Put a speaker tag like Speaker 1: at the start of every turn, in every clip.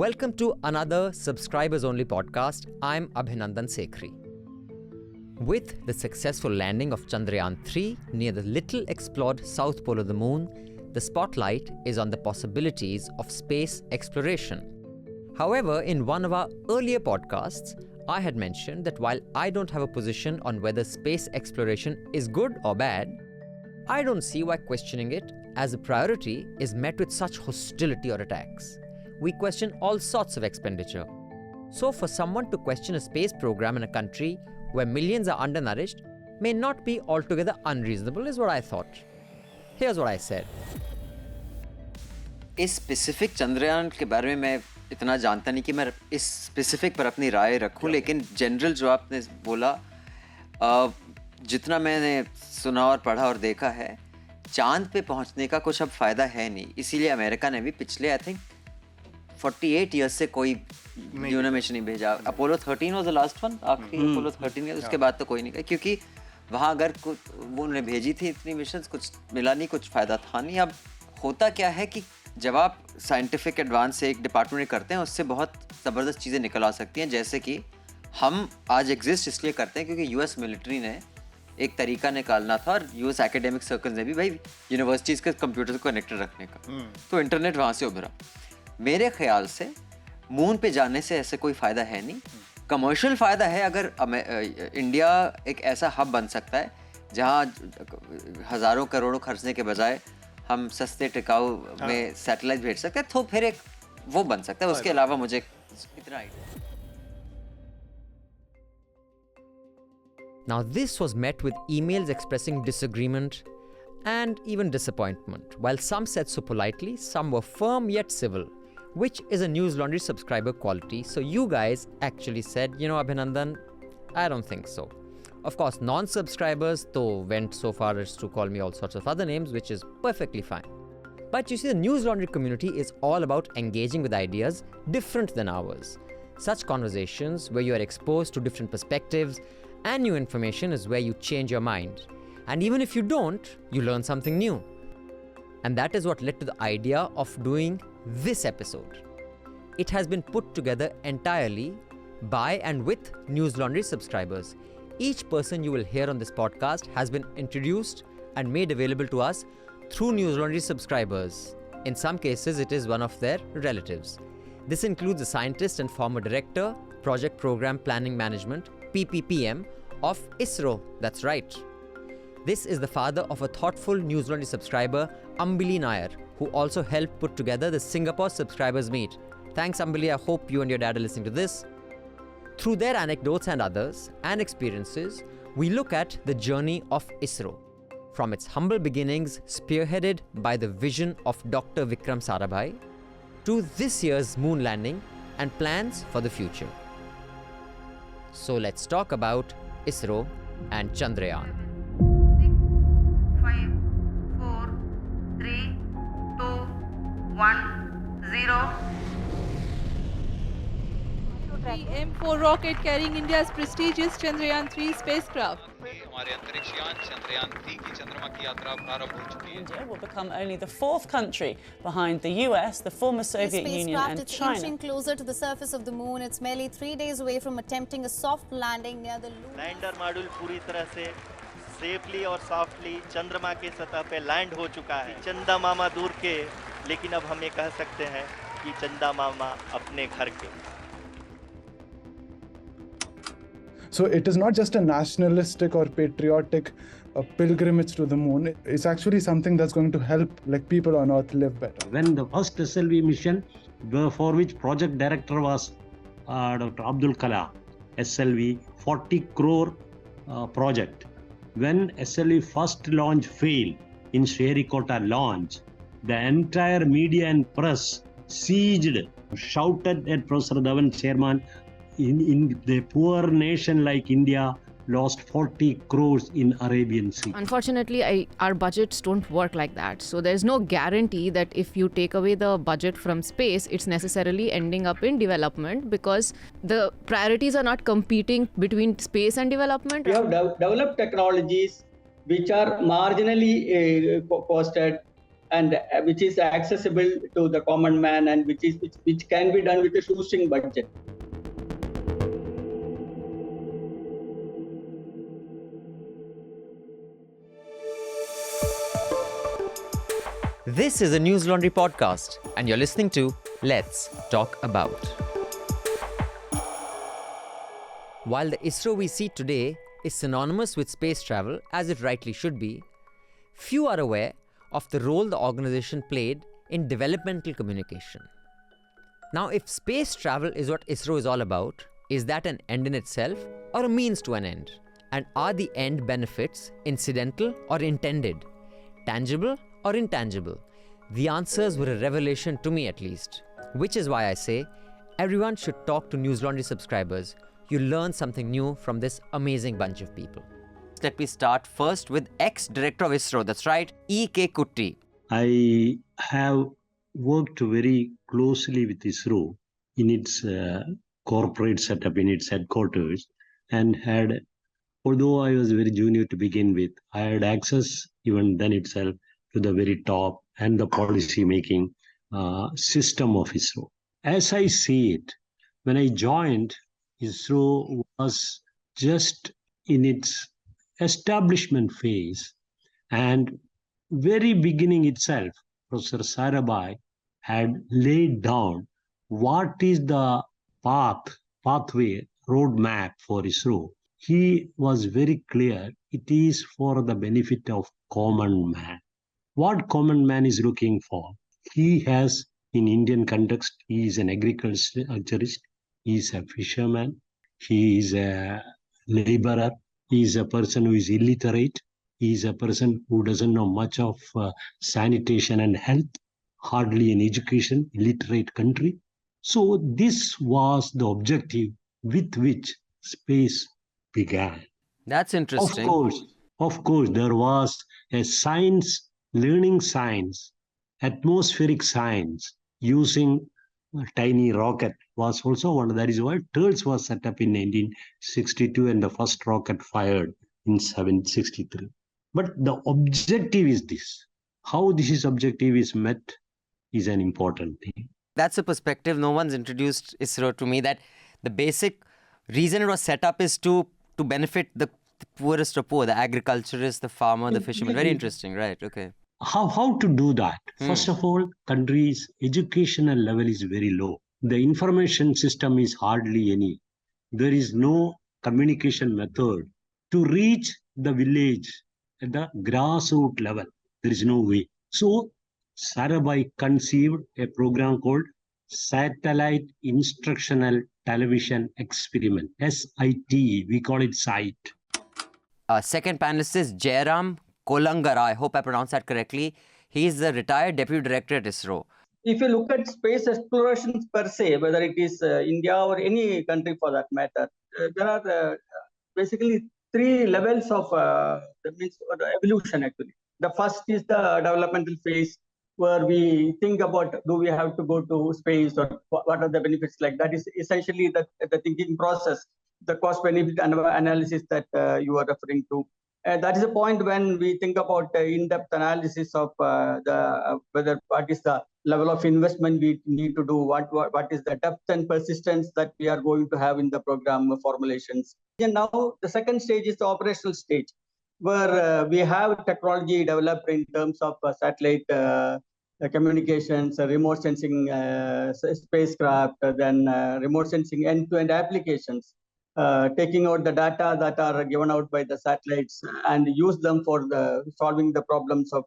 Speaker 1: Welcome to another subscribers only podcast. I'm Abhinandan Sekhri. With the successful landing of Chandrayaan-3 near the little explored south pole of the moon, the spotlight is on the possibilities of space exploration. However, in one of our earlier podcasts, I had mentioned that while I don't have a position on whether space exploration is good or bad, I don't see why questioning it as a priority is met with such hostility or attacks. We question all sorts of expenditure. So for someone to question a space program in a country where millions are undernourished may not be altogether unreasonable is what I thought. Here's what I said.
Speaker 2: इस specific Chandrayaan के बारे में मैं इतना जानता नहीं कि मैं इस स्पेसिफिक पर अपनी राय रखूं, लेकिन जनरल जो आपने बोला, जितना मैंने सुना और पढ़ा और देखा है, चांद पे पहुंचने का कुछ अब फ़ायदा है नहीं. इसीलिए अमेरिका ने भी पिछले आई थिंक 48 ईयर्स से कोई यूनो मिशन नहीं भेजा. Apollo 13 was the last one, आखिरी अपोलो 13 है, उसके बाद तो कोई नहीं गया, क्योंकि वहाँ अगर वो उन्होंने भेजी थी इतनी मिशन, कुछ मिला नहीं, कुछ फ़ायदा था नहीं. अब होता क्या है कि जब आप साइंटिफिक एडवांस से एक डिपार्टमेंट में करते हैं, उससे बहुत ज़बरदस्त चीज़ें निकल आ सकती हैं. जैसे कि हम आज एग्जिस्ट इसलिए करते हैं क्योंकि यूएस मिलिट्री ने एक तरीका निकालना था, और यूएस एकेडमिक सर्कल्स ने भी, भाई यूनिवर्सिटीज़ के कंप्यूटर को कनेक्टेड रखने का, तो इंटरनेट वहाँ से उभरा. मेरे ख्याल से मून पे जाने से ऐसे कोई फ़ायदा है नहीं. कमर्शियल फ़ायदा है अगर इंडिया एक ऐसा हब बन सकता है जहाँ हज़ारों करोड़ों खर्चने के बजाय हम सस्ते टिकाऊ में सैटेलाइट भेज सकते हैं, तो फिर एक वो बन सकता है. उसके अलावा मुझे इतना idea.
Speaker 1: Now this was met with emails expressing disagreement and even disappointment. While some said so politely, some were firm yet civil, which is a Newslaundry subscriber quality. So you guys actually said, Abhinandan, I don't think so. Of course, non-subscribers though went so far as to call me all sorts of other names, which is perfectly fine. But you see, the Newslaundry community is all about engaging with ideas different than ours. Such conversations where you are exposed to different perspectives and new information is where you change your mind. And even if you don't, you learn something new. And that is what led to the idea of doing this episode. It has been put together entirely by and with Newslaundry subscribers. Each person you will hear on this podcast has been introduced and made available to us through Newslaundry subscribers. In some cases, it is one of their relatives. This includes a scientist and former director, Project Program Planning Management, PPPM, of ISRO. That's right. This is the father of a thoughtful Newslaundry subscriber, Ambili Nair, who also helped put together the Singapore Subscribers Meet. Thanks, Ambili. I hope you and your dad are listening to this. Through their anecdotes and others and experiences, we look at the journey of ISRO, from its humble beginnings spearheaded by the vision of Dr. Vikram Sarabhai, to this year's moon landing and plans for the future. So let's talk about ISRO and Chandrayaan.
Speaker 3: 6, 5, 4, 3, 2, 1, 0.
Speaker 4: The M4 rocket carrying India's prestigious Chandrayaan-3 spacecraft.
Speaker 5: हमारे अंतरिक्ष यान चंद्रयान-3 की चंद्रमा की यात्रा प्रारंभ हो चुकी है.
Speaker 6: India will become only the fourth country behind the US, the former Soviet Union and China.
Speaker 7: Inching closer to the surface of the moon. It's merely 3 days away from attempting a soft landing near the moon.
Speaker 8: Lander module पूरी तरह से safely और softly चंद्रमा की सतह पे land हो चुका है. चंदा मामा दूर के, लेकिन अब हम ये कह सकते हैं कि चंदा मामा अपने घर के.
Speaker 9: So it is not just a nationalistic or patriotic pilgrimage to the moon. It's actually something that's going to help people on Earth live better.
Speaker 10: When the first SLV mission, for which project director was Dr. Abdul Kalam, SLV 40 crore project. When SLV first launch failed in Sriharikota launch, the entire media and press sieged, shouted at Professor Dhawan, chairman, in the poor nation like India lost 40 crores in Arabian Sea.
Speaker 11: Unfortunately, our budgets don't work like that. So there's no guarantee that if you take away the budget from space, it's necessarily ending up in development, because the priorities are not competing between space and development.
Speaker 12: We have developed technologies which are marginally costed and which is accessible to the common man, and which can be done with a shoestring budget.
Speaker 1: This is a Newslaundry podcast, and you're listening to Let's Talk About. While the ISRO we see today is synonymous with space travel, as it rightly should be, few are aware of the role the organization played in developmental communication. Now, if space travel is what ISRO is all about, is that an end in itself or a means to an end? And are the end benefits incidental or intended, tangible or intangible? The answers were a revelation to me, at least. Which is why I say everyone should talk to Newslaundry subscribers. You'll learn something new from this amazing bunch of people. Let me start first with ex-director of ISRO, that's right, E.K. Kutty.
Speaker 10: I have worked very closely with ISRO in its corporate setup, in its headquarters, and had, although I was very junior to begin with, I had access even then itself to the very top and the policy making system of ISRO. As I see it, when I joined, ISRO was just in its establishment phase, and very beginning itself, Professor Sarabhai had laid down what is the pathway, roadmap for ISRO. He was very clear, it is for the benefit of common man. What common man is looking for? He has, in Indian context, he is an agriculturist, he is a fisherman, he is a laborer, he is a person who is illiterate, he is a person who doesn't know much of sanitation and health, hardly an education, illiterate country. So this was the objective with which space began.
Speaker 1: That's interesting.
Speaker 10: Of course, there was a science, learning science, atmospheric science, using a tiny rocket was also one. That is why TERS was set up in 1962 and the first rocket fired in 1963. But the objective is this. How this objective is met is an important thing.
Speaker 1: That's a perspective no one's introduced ISRO to me, that the basic reason it was set up is to benefit the poorest of poor, the agriculturist, the farmer, the fisherman. Very interesting, right? Okay.
Speaker 10: How to do that? First of all, country's educational level is very low. The information system is hardly any. There is no communication method to reach the village at the grassroots level. There is no way. So Sarabhai conceived a program called Satellite Instructional Television Experiment, SITE. We call it SITE.
Speaker 1: Second panelist is Jairam Kolangara. I hope I pronounced that correctly. He is the retired deputy director at ISRO.
Speaker 12: If you look at space explorations per se, whether it is India or any country for that matter, there are basically three levels of evolution actually. The first is the developmental phase, where we think about, do we have to go to space, or what are the benefits like? That is essentially the thinking process, the cost-benefit analysis that you are referring to. That is a point when we think about in-depth analysis of whether what is the level of investment we need to do, what is the depth and persistence that we are going to have in the program formulations. And now the second stage is the operational stage, where we have technology developed in terms of satellite communications, remote sensing spacecraft, then remote sensing end-to-end applications. Taking out the data that are given out by the satellites and use them for solving the problems of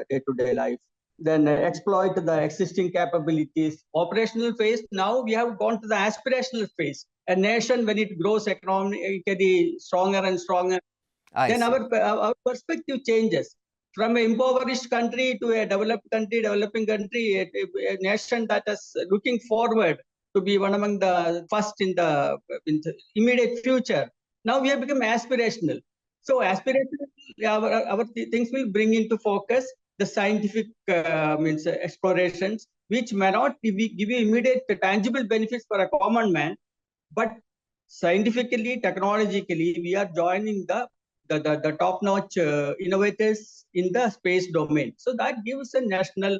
Speaker 12: day-to-day life. Then exploit the existing capabilities. Operational phase, now we have gone to the aspirational phase. A nation, when it grows economically stronger and stronger, then our perspective changes. From an impoverished country to a developed country, developing country, a nation that is looking forward to be one among the first in the immediate future. Now we have become aspirational. So aspirational, our things will bring into focus the scientific explorations, which may not give you immediate tangible benefits for a common man, but scientifically, technologically, we are joining the the top-notch innovators in the space domain. So that gives a national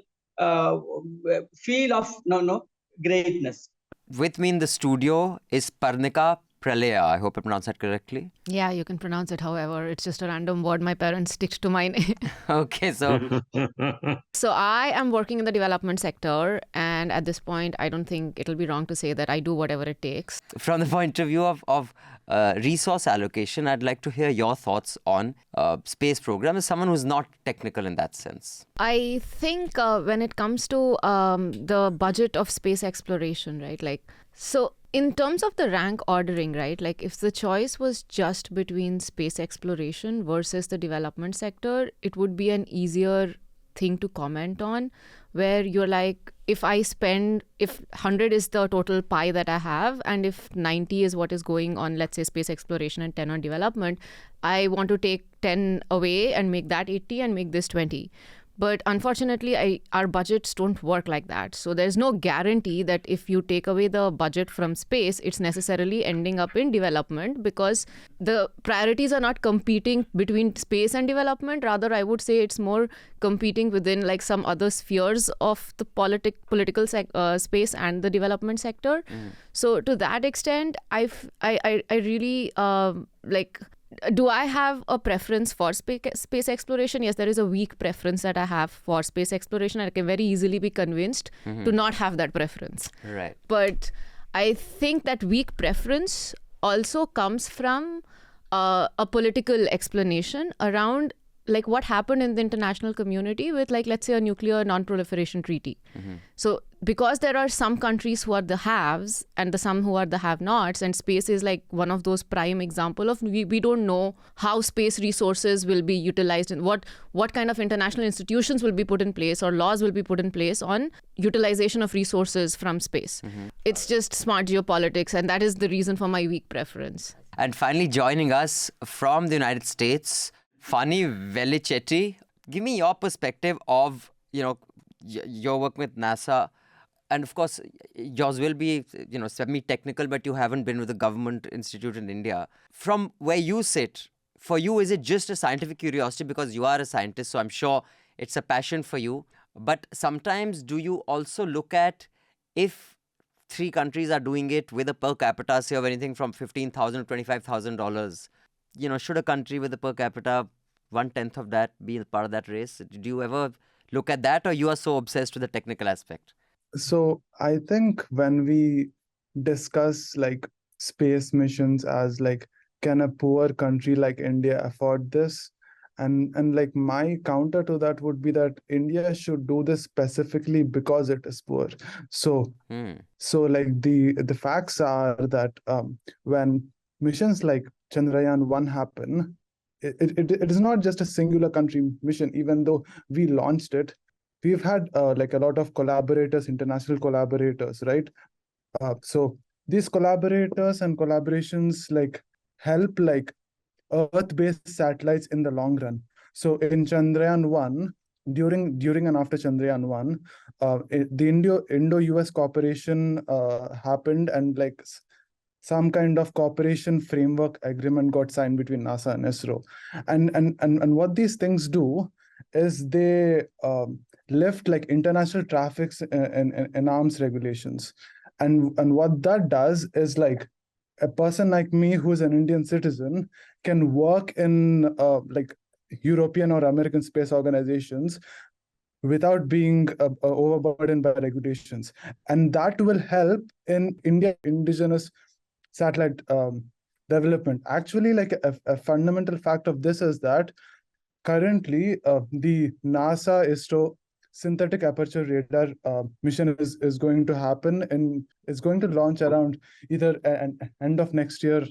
Speaker 12: feel of greatness.
Speaker 2: With me in the studio is Parnika Pralaya. I hope I pronounced that correctly.
Speaker 11: Yeah, you can pronounce it however. It's just a random word my parents stitched to my name.
Speaker 2: Okay, so
Speaker 11: So I am working in the development sector, and at this point, I don't think it'll be wrong to say that I do whatever it takes.
Speaker 2: from the point of view of resource allocation, I'd like to hear your thoughts on space program as someone who's not technical in that sense.
Speaker 11: I think when it comes to the budget of space exploration, right? So in terms of the rank ordering, right? Like if the choice was just between space exploration versus the development sector, it would be an easier thing to comment on, where you're like, if 100 is the total pie that I have, and if 90 is what is going on, let's say space exploration and 10 on development, I want to take 10 away and make that 80 and make this 20. But unfortunately, our budgets don't work like that. So there's no guarantee that if you take away the budget from space, it's necessarily ending up in development, because the priorities are not competing between space and development. Rather, I would say it's more competing within like some other spheres of the political space and the development sector. So to that extent, I really like... Do I have a preference for space exploration? Yes, there is a weak preference that I have for space exploration. I can very easily be convinced to not have that preference.
Speaker 2: Right.
Speaker 11: But I think that weak preference also comes from a political explanation around like what happened in the international community with, like, let's say a nuclear non-proliferation treaty. So because there are some countries who are the haves and some who are the have-nots, and space is like one of those prime example of we don't know how space resources will be utilized and what kind of international institutions will be put in place or laws will be put in place on utilization of resources from space. It's just smart geopolitics, and that is the reason for my weak preference.
Speaker 2: And finally, joining us from the United States, Fani Velichetti. Give me your perspective of, your work with NASA. And of course, yours will be, semi-technical, but you haven't been with a government institute in India. From where you sit, for you, is it just a scientific curiosity because you are a scientist? So I'm sure it's a passion for you. But sometimes do you also look at if 3 countries are doing it with a per capita, say, of anything from $15,000 to $25,000, should a country with a per capita 1/10 of that be a part of that race? Do you ever look at that, or you are so obsessed with the technical aspect?
Speaker 9: So I think when we discuss like space missions as like, can a poor country like India afford this? And like my counter to that would be that India should do this specifically because it is poor. So like the facts are that when missions like Chandrayaan-3 happen, it is not just a singular country mission. Even though we launched it, we've had like a lot of collaborators, international collaborators, right? So these collaborators and collaborations like help like Earth-based satellites in the long run. So in Chandrayaan-1, during and after Chandrayaan-1, the Indo-US cooperation happened, and like some kind of cooperation framework agreement got signed between NASA and ISRO. And what these things do is they lift like international traffics in arms regulations. And what that does is like a person like me who's an Indian citizen can work in like European or American space organizations without being overburdened by regulations. And that will help in India indigenous satellite development. Actually, like a fundamental fact of this is that currently the NASA ISRO synthetic aperture radar mission is going to happen, and it's going to launch around either end of next year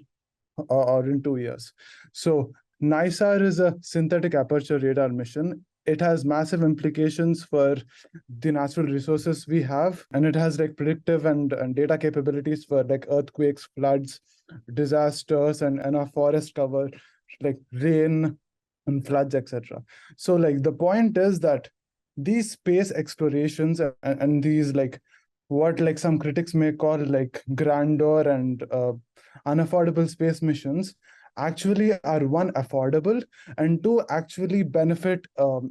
Speaker 9: or in 2 years. So NISAR is a synthetic aperture radar mission. It has massive implications for the natural resources we have, and it has like predictive and data capabilities for like earthquakes, floods, disasters, and our forest cover, like rain and floods, etc. So like the point is that these space explorations and these like what like some critics may call like grandeur and unaffordable space missions actually are one, affordable, and two, actually benefit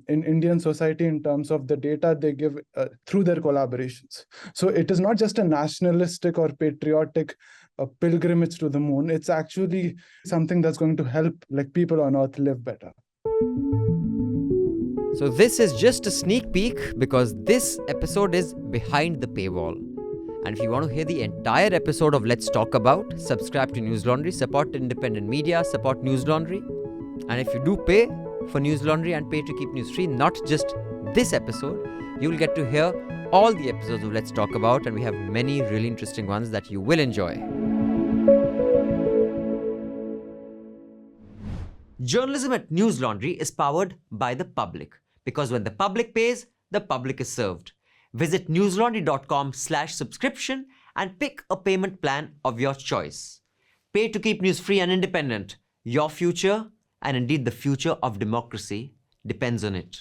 Speaker 9: in Indian society in terms of the data they give through their collaborations. So it is not just a nationalistic or patriotic pilgrimage to the moon. It's actually something that's going to help like people on Earth live better.
Speaker 1: So this is just a sneak peek because this episode is behind the paywall. And if you want to hear the entire episode of Let's Talk About, subscribe to Newslaundry, support independent media, support Newslaundry. And if you do pay for Newslaundry and pay to keep news free, not just this episode, you will get to hear all the episodes of Let's Talk About, and we have many really interesting ones that you will enjoy. Journalism at Newslaundry is powered by the public, because when the public pays, the public is served. Visit newslaundry.com/subscription and pick a payment plan of your choice. Pay to keep news free and independent. Your future, and indeed the future of democracy, depends on it.